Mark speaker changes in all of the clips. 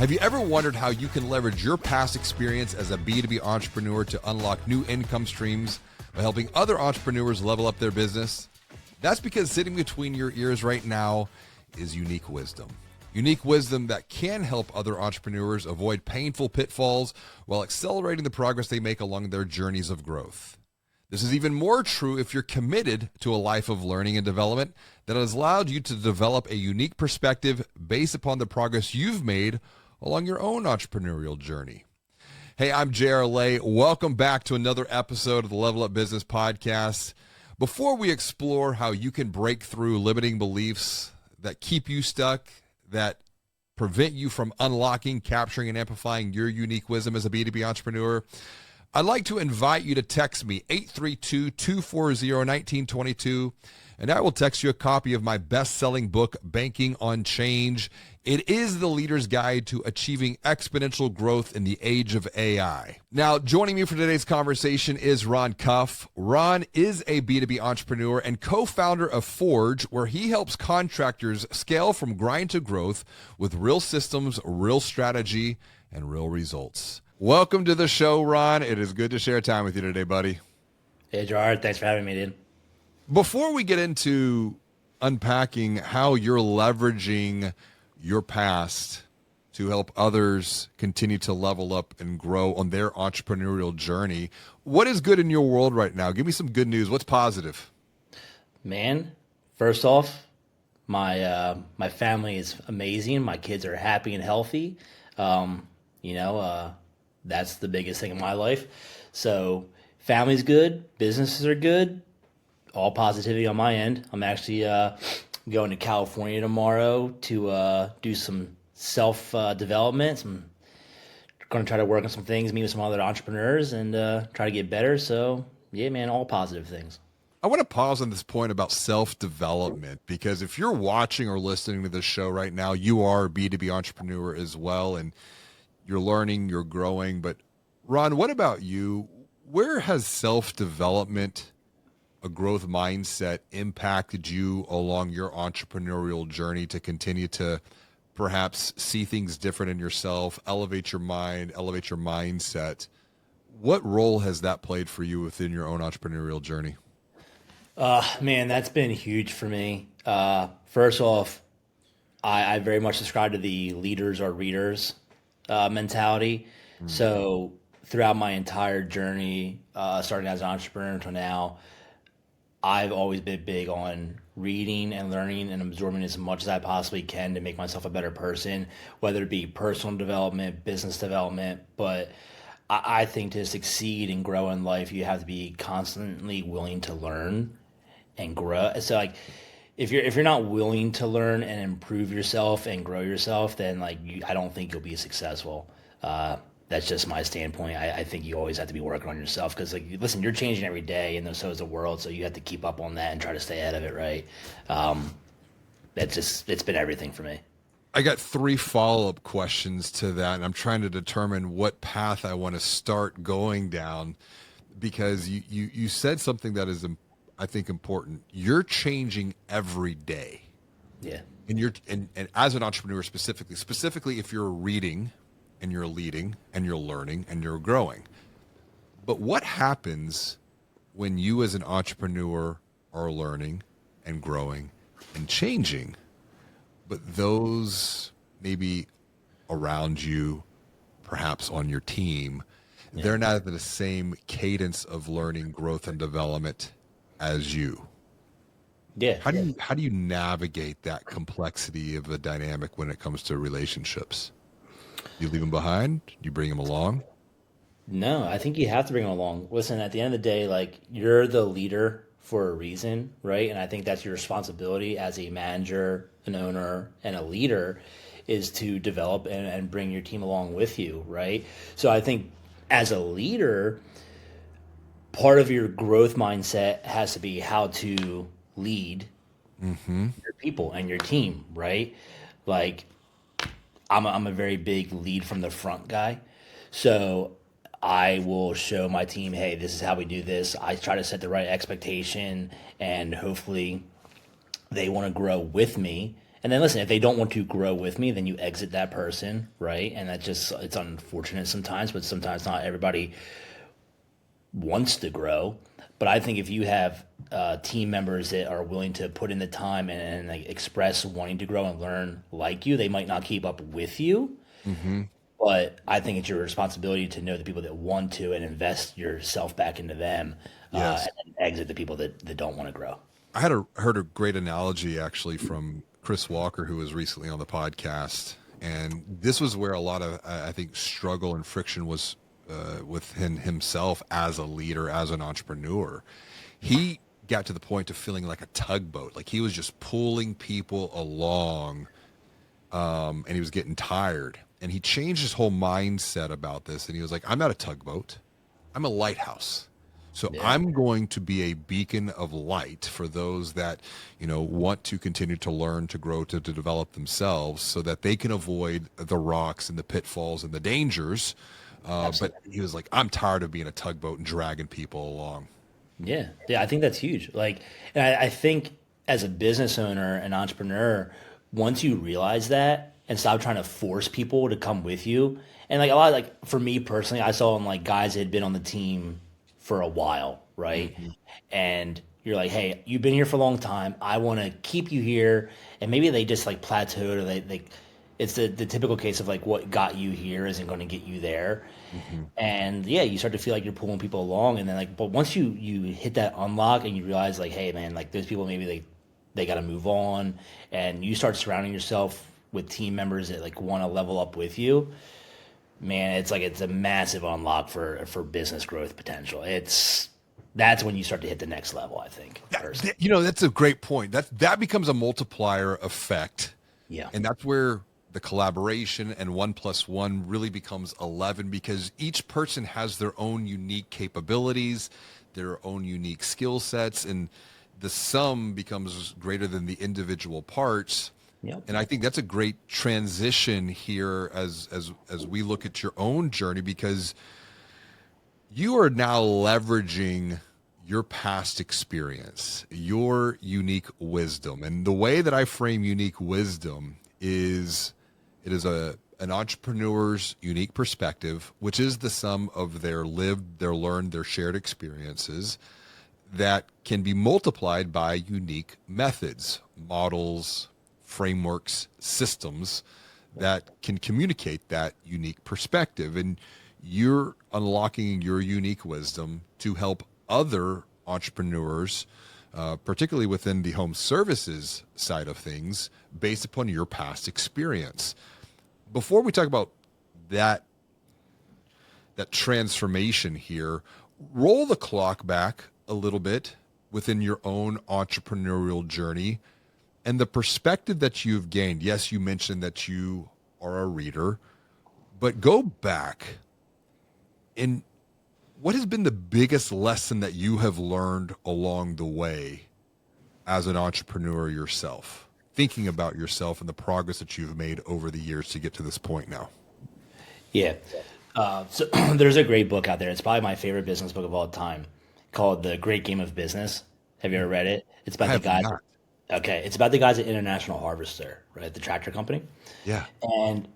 Speaker 1: Have you ever wondered how you can leverage your past experience as a B2B entrepreneur to unlock new income streams by helping other entrepreneurs level up their business? That's because sitting between your ears right now is unique wisdom. Unique wisdom that can help other entrepreneurs avoid painful pitfalls while accelerating the progress they make along their journeys of growth. This is even more true if you're committed to a life of learning and development that has allowed you to develop a unique perspective based upon the progress you've made along your own entrepreneurial journey. Hey, I'm J.R. Lay. Welcome back to another episode of the Level Up Business Podcast. Before we explore how you can break through limiting beliefs that keep you stuck, that prevent you from unlocking, capturing, and amplifying your unique wisdom as a B2B entrepreneur, I'd like to invite you to text me 832-240-1922, and I will text you a copy of my best-selling book, Banking on Change. It is the leader's guide to achieving exponential growth in the age of AI. Now, joining me for today's conversation is Ron Cuff. Ron is a B2B entrepreneur and co-founder of Forge, where he helps contractors scale from grind to growth with real systems, real strategy, and real results. Welcome to the show, Ron. It is good to share time with you today, buddy.
Speaker 2: Hey, Gerard. Thanks for having me, dude.
Speaker 1: Before we get into unpacking how you're leveraging your past to help others continue to level up and grow on their entrepreneurial journey, what is good in your world right now? Give me some good news. What's positive?
Speaker 2: Man, first off, my family is amazing. My kids are happy and healthy. That's the biggest thing in my life. So family's good, businesses are good, all positivity on my end. I'm actually going to California tomorrow to do some self-development. I'm going to try to work on some things, meet with some other entrepreneurs, and try to get better. So, yeah, man, all positive things.
Speaker 1: I want to pause on this point about self-development, because if you're watching or listening to this show right now, you are a B2B entrepreneur as well, and you're learning, you're growing. But Ron, what about you? Where has self-development, a growth mindset, impacted you along your entrepreneurial journey to continue to perhaps see things different in yourself, elevate your mind, elevate your mindset? What role has that played for you within your own entrepreneurial journey?
Speaker 2: Man, that's been huge for me. First off, I very much subscribe to the leaders or readers mentality. So throughout my entire journey, starting as an entrepreneur until now, I've always been big on reading and learning and absorbing as much as I possibly can to make myself a better person, whether it be personal development, business development. But I think to succeed and grow in life, you have to be constantly willing to learn and grow. So like, if you're not willing to learn and improve yourself and grow yourself, then I don't think you'll be successful. That's just my standpoint. I think you always have to be working on yourself because, listen, you're changing every day, and so is the world. So you have to keep up on that and try to stay ahead of it, right? It's been everything for me.
Speaker 1: I got 3 follow-up questions to that, and I'm trying to determine what path I want to start going down, because you said something that is, I think, important. You're changing every day.
Speaker 2: Yeah.
Speaker 1: And as an entrepreneur specifically if you're reading and you're leading and you're learning and you're growing. But what happens when you as an entrepreneur are learning and growing and changing, but those maybe around you, perhaps on your team, they're not at the same cadence of learning, growth, and development as you?
Speaker 2: Yeah.
Speaker 1: How do you navigate that complexity of a dynamic when it comes to relationships? You leave them behind? You bring them along?
Speaker 2: No, I think you have to bring them along. Listen, at the end of the day, you're the leader for a reason, right? And I think that's your responsibility as a manager, an owner, and a leader, is to develop and bring your team along with you, right? So I think as a leader, part of your growth mindset has to be how to lead your people and your team, right? I'm a very big lead from the front guy. So I will show my team, hey, this is how we do this. I try to set the right expectation, and hopefully they want to grow with me And then listen, if they don't want to grow with me, then you exit that person, right? And that just, it's unfortunate sometimes, but sometimes not everybody wants to grow. But I think if you have team members that are willing to put in the time and like express wanting to grow and learn like you, they might not keep up with you.
Speaker 1: Hmm.
Speaker 2: But I think it's your responsibility to know the people that want to and invest yourself back into them,
Speaker 1: Yes.
Speaker 2: and then exit the people that don't want to grow.
Speaker 1: Heard a great analogy actually from Chris Walker, who was recently on the podcast, and this was where a lot of I think struggle and friction was within himself as a leader, as an entrepreneur. He got to the point of feeling like a tugboat, like he was just pulling people along, and he was getting tired. And he changed his whole mindset about this, and he was like, "I'm not a tugboat, I'm a lighthouse." So
Speaker 2: Yeah,
Speaker 1: I'm going to be a beacon of light for those that, want to continue to learn, to grow, to develop themselves so that they can avoid the rocks and the pitfalls and the dangers. But
Speaker 2: absolutely.
Speaker 1: he was like, I'm tired of being a tugboat and dragging people along.
Speaker 2: Yeah, yeah, I think that's huge. Like, and I think as a business owner and entrepreneur, once you realize that and stop trying to force people to come with you, and like a lot, like for me personally, I saw in like guys that had been on the team for a while, right?
Speaker 1: Hmm.
Speaker 2: And you're like, hey, you've been here for a long time. I want to keep you here, and maybe they just like plateaued, or they it's the typical case of like what got you here isn't going to get you there.
Speaker 1: Hmm.
Speaker 2: And yeah, you start to feel like you're pulling people along, and then like, but once you hit that unlock and you realize like, hey man, like those people maybe they got to move on, and you start surrounding yourself with team members that like want to level up with you, man, it's like it's a massive unlock for business growth potential. That's when you start to hit the next level, I think, personally.
Speaker 1: That's a great point. That becomes a multiplier effect.
Speaker 2: Yeah,
Speaker 1: And that's where the collaboration and 1+1 really becomes 11 because each person has their own unique capabilities, their own unique skill sets, and the sum becomes greater than the individual parts.
Speaker 2: yep,
Speaker 1: And I think that's a great transition here as we look at your own journey because you are now leveraging your past experience, your unique wisdom. And the way that I frame unique wisdom is it is an entrepreneur's unique perspective, which is the sum of their lived, their learned, their shared experiences that can be multiplied by unique methods, models, frameworks, systems that can communicate that unique perspective. And you're unlocking your unique wisdom to help other entrepreneurs, particularly within the home services side of things, based upon your past experience. Before we talk about that transformation here, roll the clock back a little bit within your own entrepreneurial journey and the perspective that you've gained. Yes, you mentioned that you are a reader, but go back and what has been the biggest lesson that you have learned along the way as an entrepreneur yourself, thinking about yourself and the progress that you've made over the years to get to this point now?
Speaker 2: yeah. So there's a great book out there. It's probably my favorite business book of all time, called The Great Game of Business. Have you ever read it? It's
Speaker 1: I
Speaker 2: about the
Speaker 1: have
Speaker 2: guys.
Speaker 1: not.
Speaker 2: Okay, it's about the guys at International Harvester, right? The tractor company.
Speaker 1: Yeah.
Speaker 2: And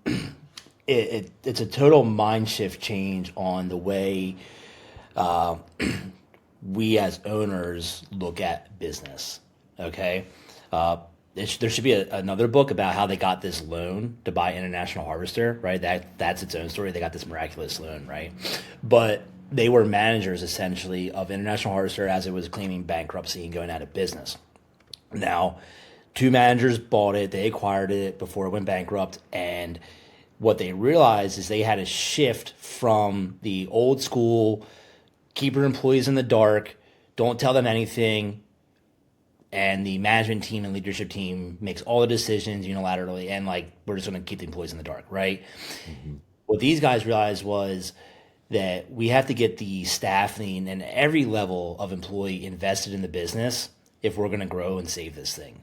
Speaker 2: it's a total mind shift change on the way we as owners look at business. Okay, there should be another book about how they got this loan to buy International Harvester. Right, that's its own story. They got this miraculous loan, right? But they were managers essentially of International Harvester as it was claiming bankruptcy and going out of business. Now, two managers bought it, they acquired it before it went bankrupt, and what they realized is they had to shift from the old school keep your employees in the dark, don't tell them anything, and the management team and leadership team makes all the decisions unilaterally, and like we're just going to keep the employees in the dark, right?
Speaker 1: Hmm.
Speaker 2: What these guys realized was that we have to get the staffing and every level of employee invested in the business if we're going to grow and save this thing.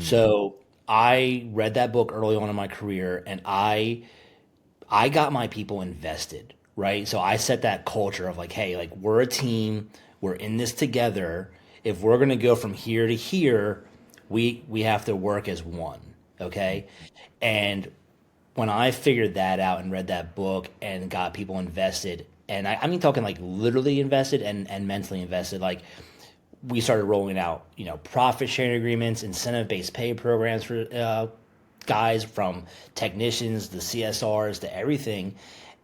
Speaker 2: So I read that book early on in my career, and I got my people invested, right? So I set that culture of like, hey, like we're a team, we're in this together. If we're going to go from here to here, we have to work as one. Okay. And when I figured that out and read that book and got people invested, and I mean talking like literally invested and mentally invested, like we started rolling out, profit sharing agreements, incentive based pay programs for guys, from technicians, the CSRs, to everything.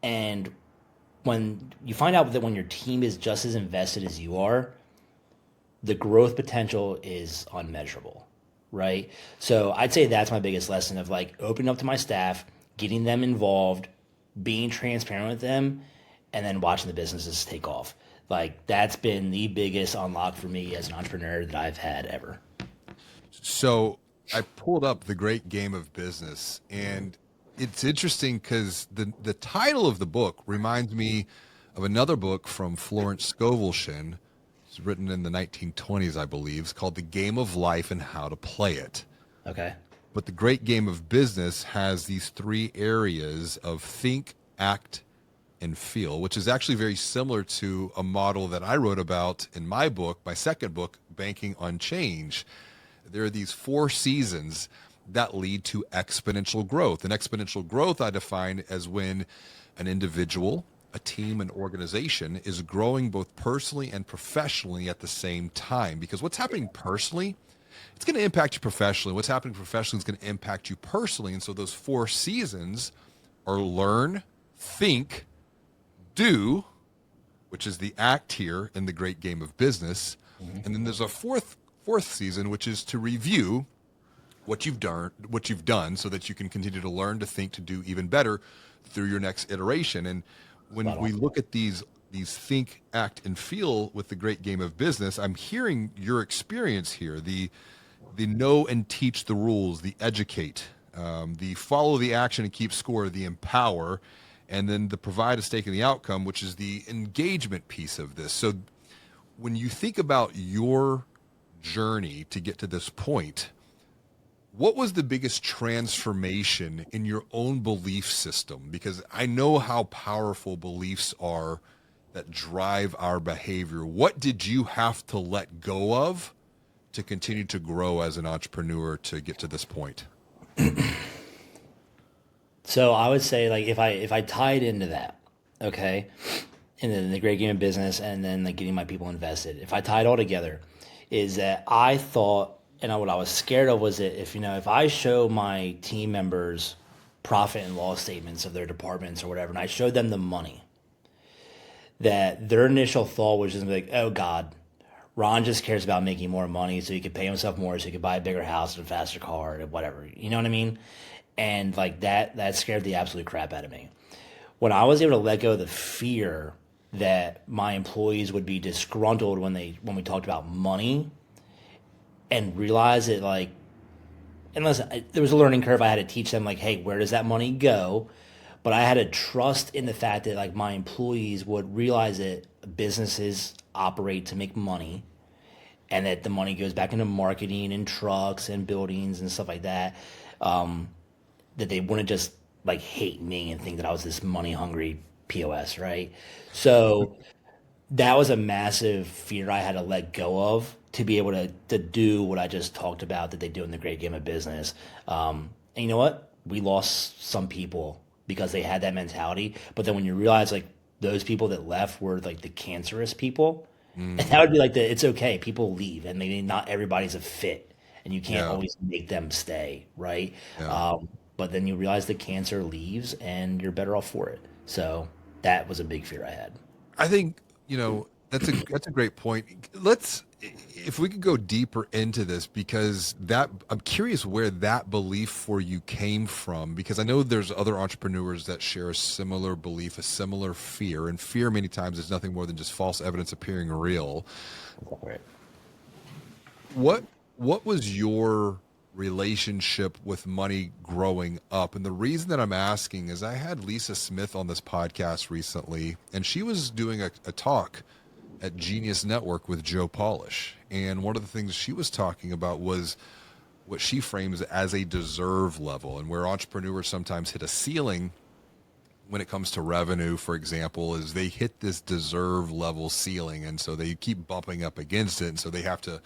Speaker 2: And when you find out that when your team is just as invested as you are, the growth potential is unmeasurable, right? So I'd say that's my biggest lesson of like opening up to my staff, getting them involved, being transparent with them, and then watching the businesses take off. Like that's been the biggest unlock for me as an entrepreneur that I've had ever.
Speaker 1: So I pulled up The Great Game of Business, and it's interesting because the title of the book reminds me of another book from Florence Scovel. It's written in the 1920s, I believe. It's called The Game of Life and How to Play It.
Speaker 2: Okay.
Speaker 1: But The Great Game of Business has these three areas of think, act, and feel, which is actually very similar to a model that I wrote about in my book, my second book, Banking on Change. There are these 4 seasons that lead to exponential growth. And exponential growth I define as when an individual, a team, an organization is growing both personally and professionally at the same time. Because what's happening personally, it's going to impact you professionally. What's happening professionally is going to impact you personally. And so those 4 seasons are learn, think, do, which is the act here in The Great Game of Business. And then there's a fourth season, which is to review what you've done so that you can continue to learn, to think, to do even better through your next iteration. And when we look at these think, act, and feel with The Great Game of Business, I'm hearing your experience here, the know and teach the rules, the educate, the follow the action and keep score, the empower, and then the provide a stake in the outcome, which is the engagement piece of this. So when you think about your journey to get to this point, what was the biggest transformation in your own belief system? Because I know how powerful beliefs are that drive our behavior. What did you have to let go of to continue to grow as an entrepreneur to get to this point?
Speaker 2: So I would say like if I tied into that, okay, and then the great game of business and then like getting my people invested, if I tie it all together, is that I thought and what I was scared of was that if I show my team members profit and loss statements of their departments or whatever, and I showed them the money, that their initial thought was just like, oh God, Ron just cares about making more money so he could pay himself more so he could buy a bigger house and a faster car and whatever. You know what I mean? And like that scared the absolute crap out of me. When I was able to let go of the fear that my employees would be disgruntled when we talked about money, and realize that like, and listen, there was a learning curve. I had to teach them like, hey, where does that money go? But I had to trust in the fact that like my employees would realize that businesses operate to make money, and that the money goes back into marketing and trucks and buildings and stuff like that. That they wouldn't just like hate me and think that I was this money hungry POS, right? So that was a massive fear I had to let go of to be able to do what I just talked about that they do in the great game of business. And you know what? We lost some people because they had that mentality. But then when you realize like those people that left were like the cancerous people, and that would be like it's okay. People leave and maybe not everybody's a fit and you can't
Speaker 1: Yeah.
Speaker 2: always make them stay, right?
Speaker 1: Yeah.
Speaker 2: But then you realize the cancer leaves and you're better off for it. So that was a big fear I had.
Speaker 1: I think, that's a great point. If we could go deeper into this, because that I'm curious where that belief for you came from, because I know there's other entrepreneurs that share a similar belief, a similar fear, and fear many times is nothing more than just false evidence appearing real.
Speaker 2: Right.
Speaker 1: What was your relationship with money growing up? And the reason that I'm asking is I had Lisa Smith on this podcast recently, and she was doing a talk at Genius Network with Joe Polish. And one of the things she was talking about was what she frames as a deserve level, and where entrepreneurs sometimes hit a ceiling when it comes to revenue, for example, is they hit this deserve level ceiling. And so they keep bumping up against it. And so they have to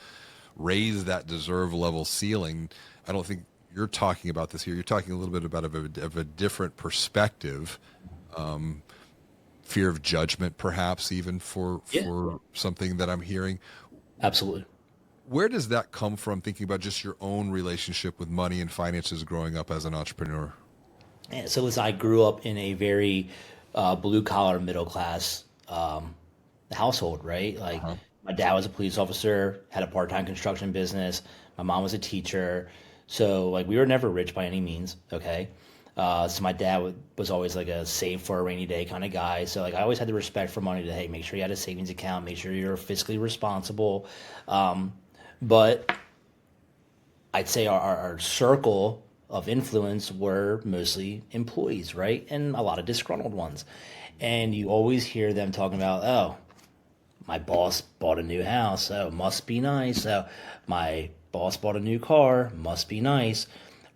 Speaker 1: raise that deserve level ceiling. I don't think you're talking about this here. You're talking a little bit about of a different perspective, fear of judgment, perhaps even
Speaker 2: Yeah,
Speaker 1: for something that I'm hearing.
Speaker 2: absolutely.
Speaker 1: Where does that come from? Thinking about just your own relationship with money and finances growing up as an entrepreneur.
Speaker 2: Yeah, so listen, I grew up in a very blue collar, middle class household, right? Like
Speaker 1: Uh-huh.
Speaker 2: my dad was a police officer, had a part time construction business. My mom was a teacher, so like we were never rich by any means. Okay, so my dad was always like a save for a rainy day kind of guy. So like I always had the respect for money to hey, make sure you had a savings account, make sure you're fiscally responsible. But I'd say our circle of influence were mostly employees, right? And a lot of disgruntled ones. And you always hear them talking about, oh, my boss bought a new house. Oh, must be nice. Oh, my boss bought a new car. Must be nice,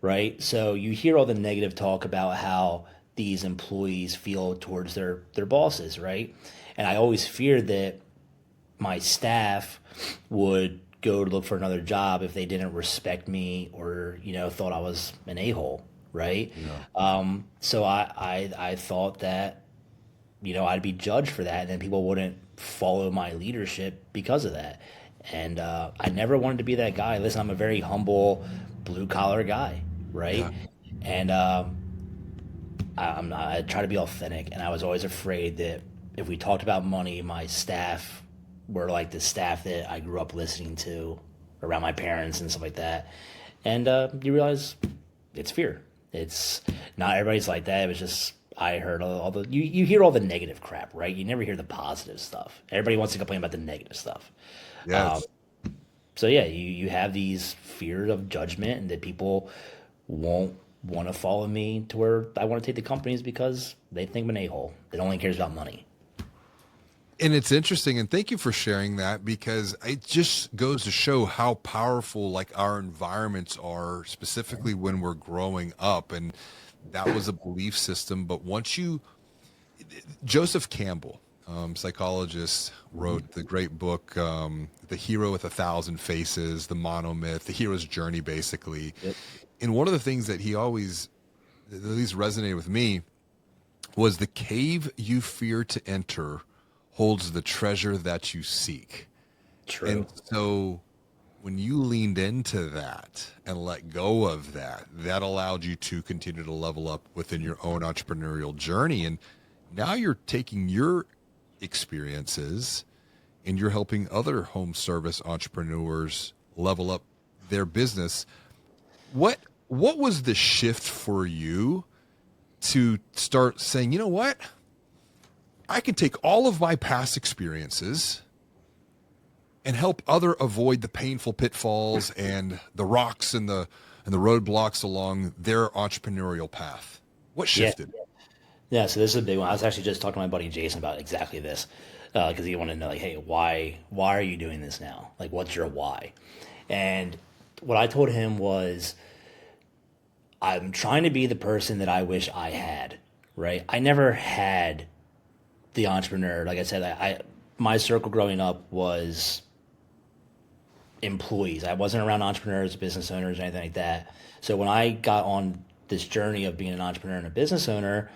Speaker 2: right? So you hear all the negative talk about how these employees feel towards their bosses, right? And I always feared that my staff would go to look for another job if they didn't respect me or thought I was an a-hole, right?
Speaker 1: Yeah.
Speaker 2: So I thought that I'd be judged for that, and then people wouldn't follow my leadership because of that. And I never wanted to be that guy. Listen, I'm a very humble, blue collar guy, right?
Speaker 1: Yeah.
Speaker 2: And I'm not. I try to be authentic, and I was always afraid that if we talked about money, my staff were like the staff that I grew up listening to around my parents and stuff like that. And you realize it's fear. It's not everybody's like that. It was just I heard all the you hear all the negative crap, right? You never hear the positive stuff. Everybody wants to complain about the negative stuff.
Speaker 1: Yes.
Speaker 2: So yeah, you have these fears of judgment and that people won't want to follow me to where I want to take the companies because they think I'm an a-hole that only cares about money.
Speaker 1: And it's interesting, and thank you for sharing that because it just goes to show how powerful like our environments are, specifically when we're growing up. And that was a belief system. But once you, Joseph Campbell, psychologist, wrote the great book, The Hero with a Thousand Faces, the monomyth, the hero's journey, basically.
Speaker 2: Yep.
Speaker 1: And one of the things that he always, at least resonated with me, was the cave you fear to enter holds the treasure that you seek.
Speaker 2: True.
Speaker 1: And so when you leaned into that and let go of that, that allowed you to continue to level up within your own entrepreneurial journey. And now you're taking your experiences and you're helping other home service entrepreneurs level up their business. What was the shift for you to start saying, you know what? I can take all of my past experiences and help other avoid the painful pitfalls and the rocks and the roadblocks along their entrepreneurial path. What
Speaker 2: Yeah.
Speaker 1: shifted?
Speaker 2: Yeah, so this is a big one. I was actually just talking to my buddy Jason about exactly this because he wanted to know, like, hey, why are you doing this now? Like, what's your why? And what I told him was, I'm trying to be the person that I wish I had, right? I never had the entrepreneur. Like I said, my circle growing up was employees. I wasn't around entrepreneurs, business owners, or anything like that. So when I got on this journey of being an entrepreneur and a business owner,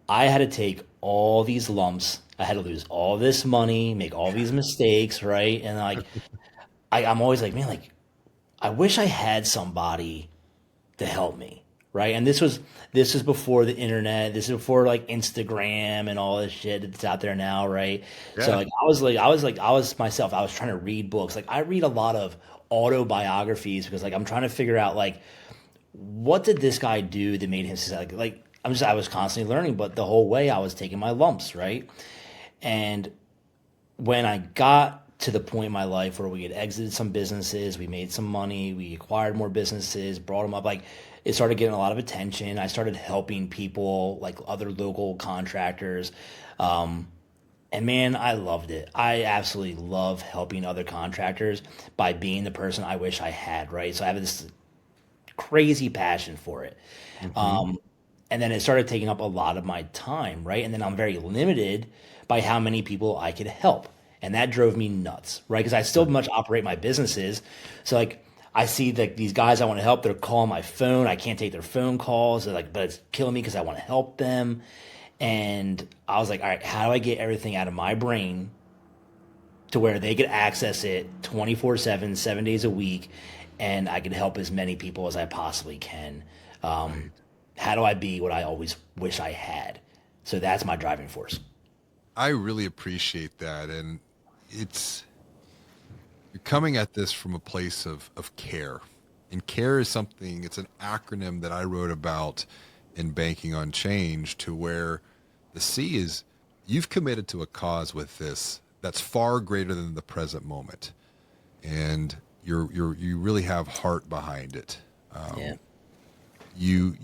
Speaker 2: I had to take all these lumps. I had to lose all this money, make all these mistakes, right? And like, I'm always like, man, like, I wish I had somebody to help me, right? And this is before the internet. This is before like Instagram and all this shit that's out there now, right? So
Speaker 1: Yeah.
Speaker 2: like, I was myself. I was trying to read books. Like, I read a lot of autobiographies because like I'm trying to figure out like what did this guy do that made him successful? Like I was constantly learning, but the whole way I was taking my lumps, right? And when I got to the point in my life where we had exited some businesses, we made some money, we acquired more businesses, brought them up, like it started getting a lot of attention. I started helping people, like other local contractors. And man, I loved it. I absolutely love helping other contractors by being the person I wish I had, right? So I have this crazy passion for it.
Speaker 1: Hmm.
Speaker 2: And then it started taking up a lot of my time, right? And then I'm very limited by how many people I could help. And that drove me nuts, right? Because I still much operate my businesses. So like I see like these guys I want to help, they're calling my phone. I can't take their phone calls. They're like, but it's killing me because I want to help them. And I was like, all right, how do I get everything out of my brain to where they could access it 24/7, 7 days a week, and I could help as many people as I possibly can.
Speaker 1: Right.
Speaker 2: How do I be what I always wish I had? So that's my driving force.
Speaker 1: I really appreciate that. And it's, you're coming at this from a place of care. And care is something, it's an acronym that I wrote about in Banking on Change, to where the C is, you've committed to a cause with this that's far greater than the present moment. And you really have heart behind it.
Speaker 2: Yeah.
Speaker 1: You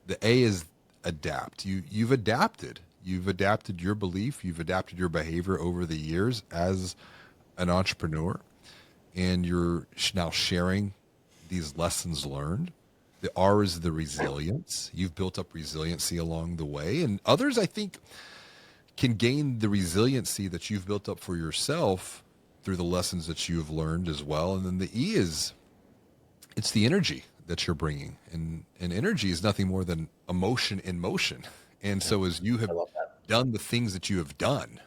Speaker 1: the A is adapt. You've adapted. You've adapted your belief, you've adapted your behavior over the years as an entrepreneur, and you're now sharing these lessons learned. The R is the resilience. You've built up resiliency along the way, and others, I think, can gain the resiliency that you've built up for yourself through the lessons that you've learned as well. And then the E is, it's the energy that you're bringing, and energy is nothing more than emotion in motion. And so as you have
Speaker 2: I love that.
Speaker 1: done the things that you have done,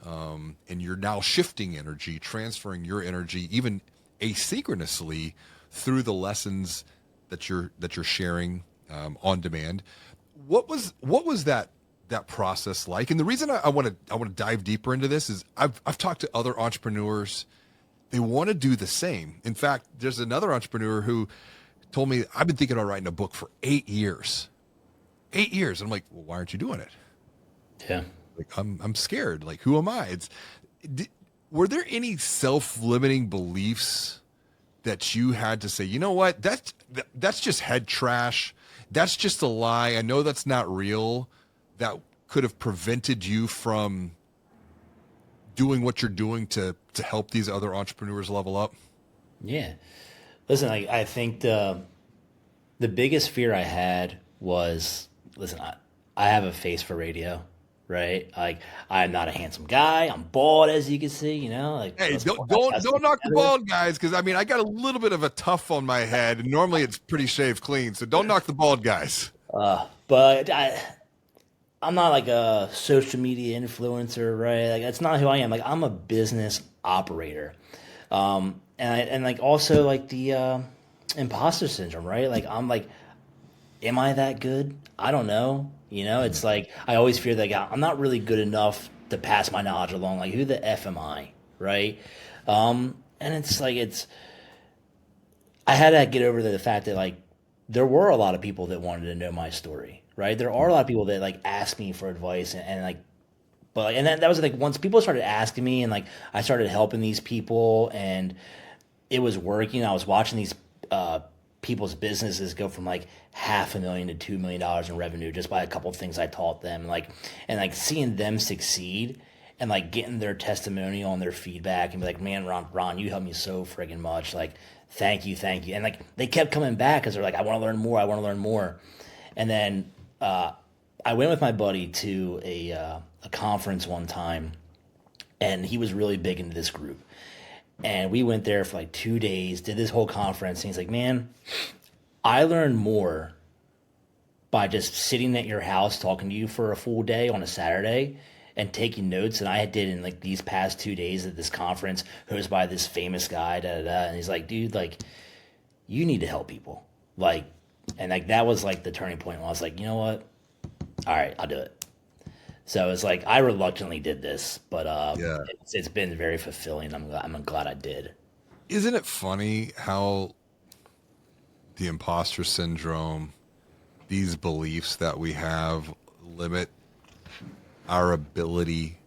Speaker 1: and you're now shifting energy, transferring your energy even asynchronously through the lessons that you're sharing, on demand. What was that process like? And the reason I want to dive deeper into this is I've talked to other entrepreneurs. They want to do the same. In fact, there's another entrepreneur who told me, I've been thinking about writing a book for 8 years. 8 years. And I'm like, well, why aren't you doing it?
Speaker 2: Yeah.
Speaker 1: Like, I'm scared. Like, who am I? Were there any self-limiting beliefs that you had to say, you know what, that's just head trash. That's just a lie. I know that's not real. That could have prevented you from doing what you're doing to help these other entrepreneurs level up?
Speaker 2: Yeah. Listen, I think the biggest fear I had was, listen, I have a face for radio, right? Like, I'm not a handsome guy. I'm bald, as you can see, like
Speaker 1: Hey,
Speaker 2: us
Speaker 1: don't
Speaker 2: bald guys
Speaker 1: don't
Speaker 2: gotta
Speaker 1: don't
Speaker 2: stick
Speaker 1: knock the
Speaker 2: together.
Speaker 1: bald guys, because I mean I got a little bit of a tuft on my head, and normally it's pretty shaved clean. So don't knock the bald guys.
Speaker 2: But I'm not like a social media influencer, right? Like, that's not who I am. Like, I'm a business operator. And like also like the imposter syndrome, right? Like, I'm like, am I that good? I don't know. It's like I always fear that, like, I'm not really good enough to pass my knowledge along. Like, who the F am I, right? And it's like, I had to get over the fact that, like, there were a lot of people that wanted to know my story, right? There are a lot of people that like ask me for advice, and like, but like, and that was like, once people started asking me, and like I started helping these people, and it was working. I was watching these people's businesses go from like $500,000 to $2 million in revenue just by a couple of things I taught them, and like seeing them succeed, and like getting their testimonial and their feedback, and be like, man, Ron, you helped me so friggin' much. Like, thank you. And like they kept coming back because they're like, I want to learn more. I want to learn more. And then I went with my buddy to a conference one time, and he was really big into this group. And we went there for like 2 days, did this whole conference, and he's like, man, I learned more by just sitting at your house talking to you for a full day on a Saturday and taking notes than I did in like these past 2 days at this conference hosted by this famous guy, da da da. And he's like, dude, like, you need to help people. Like, and like that was like the turning point when I was like, you know what? All right, I'll do it. So it's like I reluctantly did this, but
Speaker 1: Yeah.
Speaker 2: it's been very fulfilling. I'm glad I did.
Speaker 1: Isn't it funny how the imposter syndrome, these beliefs that we have, limit our ability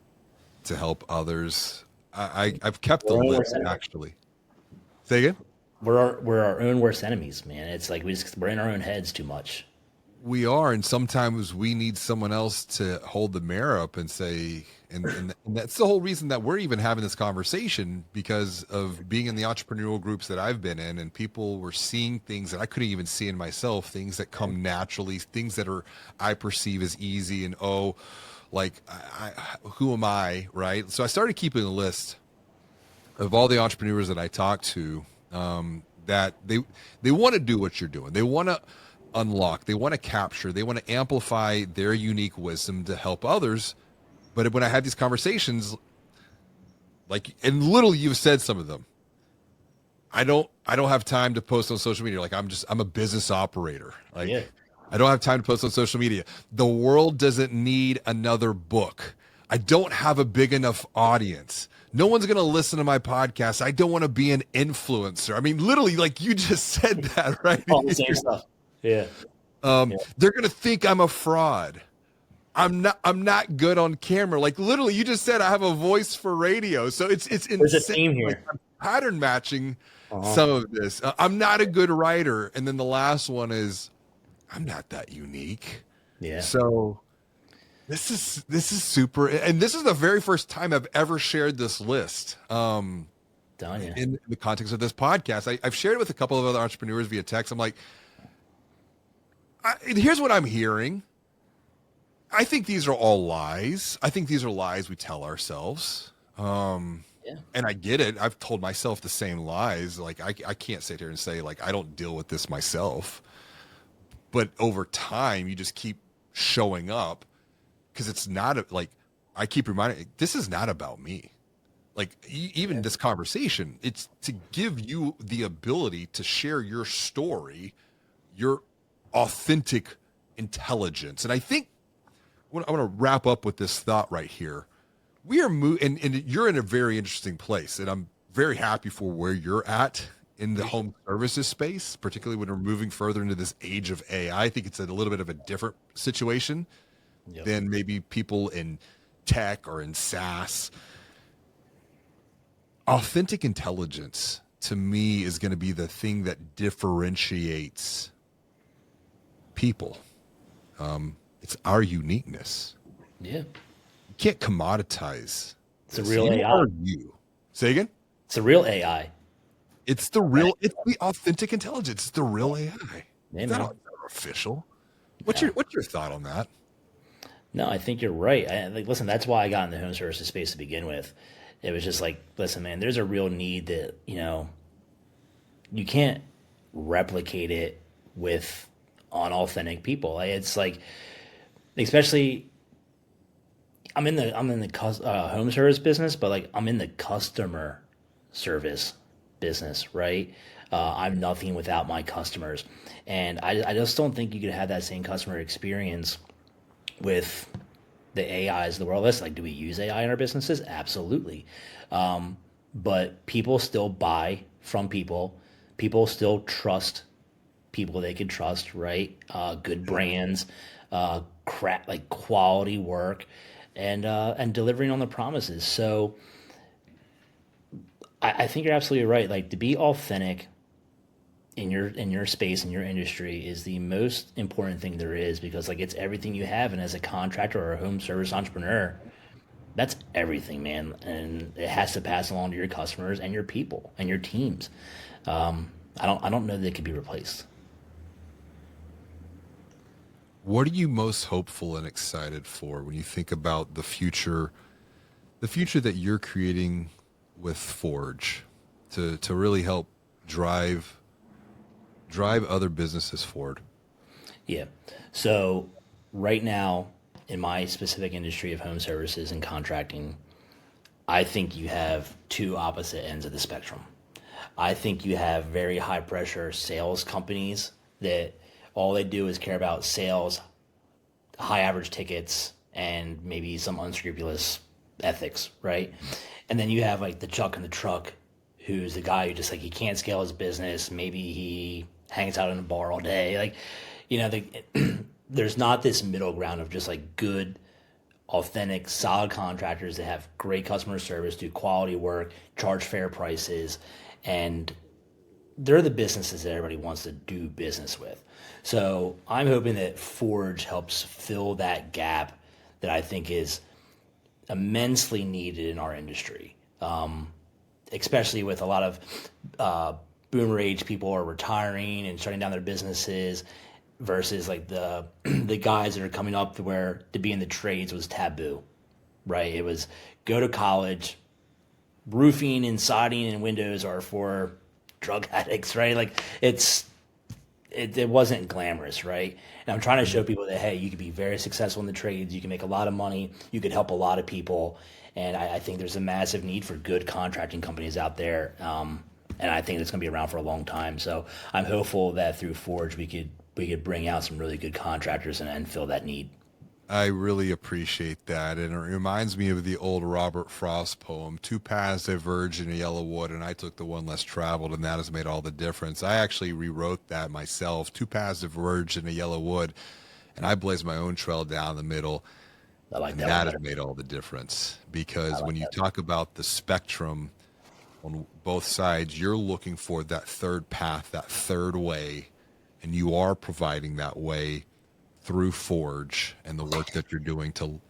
Speaker 1: to help others? I've kept a
Speaker 2: We're our own
Speaker 1: list,
Speaker 2: worst enemy.
Speaker 1: actually. Say again?
Speaker 2: We're our own worst enemies, man. It's like we're in our own heads too much.
Speaker 1: We are, and sometimes we need someone else to hold the mirror up and say, and that's the whole reason that we're even having this conversation, because of being in the entrepreneurial groups that I've been in, and people were seeing things that I couldn't even see in myself, things that come naturally, things that I perceive as easy, and like who am I, right? So I started keeping a list of all the entrepreneurs that I talked to, that they want to do what you're doing. They want to unlock, they want to capture, they want to amplify their unique wisdom to help others. But when I have these conversations, like, and literally you've said some of them, I don't have time to post on social media. Like, I'm a business operator. Like,
Speaker 2: Yeah.
Speaker 1: I don't have time to post on social media. The world doesn't need another book. I don't have a big enough audience. No one's going to listen to my podcast. I don't want to be an influencer. I mean, literally, like you just said that, right?
Speaker 2: All the same stuff. Yeah.
Speaker 1: They're going to think I'm a fraud. I'm not good on camera. Like, literally, you just said I have a voice for radio. So it's insane.
Speaker 2: There's a theme here.
Speaker 1: Like, I'm pattern matching some of this. I'm not a good writer. And then the last one is, I'm not that unique.
Speaker 2: Yeah.
Speaker 1: So this is super, and this is the very first time I've ever shared this list. In the context of this podcast, I've shared it with a couple of other entrepreneurs via text. I'm like, here's what I'm hearing. I think these are all lies. I think these are lies we tell ourselves. And I get it. I've told myself the same lies. Like, I can't sit here and say, like, I don't deal with this myself. But over time, you just keep showing up, because it's not like, I keep reminding, this is not about me. Like, even this conversation, it's to give you the ability to share your story, your authentic intelligence. And I think I want to wrap up with this thought right here. We are and you're in a very interesting place, and I'm very happy for where you're at in the home services space, particularly when we're moving further into this age of AI. I think it's a little bit of a different situation than maybe people in tech or in SaaS. Authentic intelligence, to me, is going to be the thing that differentiates people. It's our uniqueness.
Speaker 2: Yeah.
Speaker 1: You can't commoditize.
Speaker 2: It's a real
Speaker 1: You
Speaker 2: AI.
Speaker 1: are you. Say again?
Speaker 2: It's a real AI.
Speaker 1: It's the authentic intelligence. It's the real AI. It's not official. What's your thought on that?
Speaker 2: No, I think you're right. Listen, that's why I got in the home services space to begin with. It was just like, listen, man, there's a real need that, you can't replicate it with unauthentic people. It's like, especially, I'm in the home service business, but like, I'm in the customer service business, right? I'm nothing without my customers. And I just don't think you could have that same customer experience with the AIs of the world. Listen, like, do we use AI in our businesses? Absolutely. But people still buy from people. People still trust people they can trust, right? Good brands, like quality work, and delivering on the promises. So I think you're absolutely right. Like, to be authentic in your space, in your industry, is the most important thing there is, because like, it's everything you have. And as a contractor or a home service entrepreneur, that's everything, man. And it has to pass along to your customers and your people and your teams. I don't know that it could be replaced.
Speaker 1: What are you most hopeful and excited for when you think about the future that you're creating with Forge to really help drive other businesses forward?
Speaker 2: Yeah. So right now, in my specific industry of home services and contracting, I think you have two opposite ends of the spectrum. I think you have very high pressure sales companies that all they do is care about sales, high average tickets, and maybe some unscrupulous ethics, right? And then you have like the Chuck in the truck, who's the guy who just like, he can't scale his business. Maybe he hangs out in a bar all day. Like, there's not this middle ground of just like good, authentic, solid contractors that have great customer service, do quality work, charge fair prices, and they're the businesses that everybody wants to do business with. So I'm hoping that Forge helps fill that gap that I think is immensely needed in our industry, especially with a lot of boomer age people are retiring and shutting down their businesses, versus like the guys that are coming up to where to be in the trades was taboo, right? It was go to college. Roofing and siding and windows are for drug addicts, right? Like it wasn't glamorous, right? And I'm trying to show people that, hey, you could be very successful in the trades, you can make a lot of money, you could help a lot of people, and I think there's a massive need for good contracting companies out there, and I think it's going to be around for a long time. So I'm hopeful that through Forge we could bring out some really good contractors and fill that need.
Speaker 1: I really appreciate that. And it reminds me of the old Robert Frost poem, Two paths diverge in a yellow wood, and I took the one less traveled, and that has made all the difference. I actually rewrote that myself. Two paths diverge in a yellow wood, and I blazed my own trail down the middle.
Speaker 2: I like
Speaker 1: And
Speaker 2: that
Speaker 1: that
Speaker 2: one
Speaker 1: has made all the difference, because
Speaker 2: like
Speaker 1: when you
Speaker 2: that.
Speaker 1: talk about the spectrum on both sides, you're looking for that third path, that third way, and you are providing that way through Forge and the work that you're doing to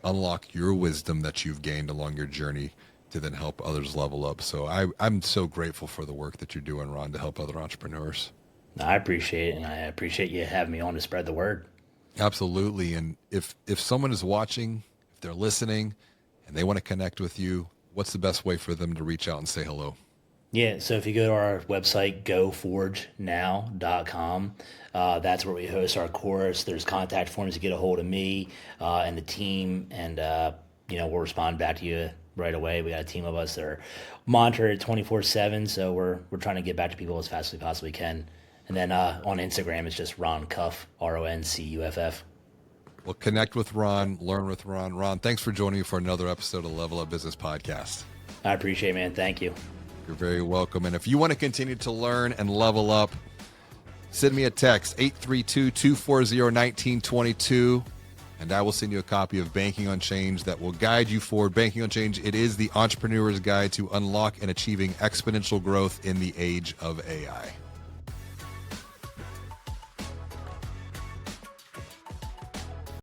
Speaker 1: unlock your wisdom that you've gained along your journey to then help others level up. So I'm so grateful for the work that you're doing, Ron, to help other entrepreneurs.
Speaker 2: I appreciate it, and I appreciate you having me on to spread the word.
Speaker 1: Absolutely. And if someone is watching, if they're listening and they want to connect with you, what's the best way for them to reach out and say hello?
Speaker 2: Yeah, so if you go to our website, goforgenow.com, that's where we host our course. There's contact forms to get a hold of me and the team, and we'll respond back to you right away. We got a team of us that are monitored 24/7, so we're trying to get back to people as fast as we possibly can. And then on Instagram, it's just Ron Cuff, RONCUFF.
Speaker 1: Well, connect with Ron, learn with Ron. Ron, thanks for joining me for another episode of Level Up Business Podcast.
Speaker 2: I appreciate it, man. Thank you.
Speaker 1: You're very welcome. And if you want to continue to learn and level up, send me a text, 832-240-1922, and I will send you a copy of Banking on Change that will guide you forward. Banking on Change, it is the entrepreneur's guide to unlock and achieving exponential growth in the age of AI.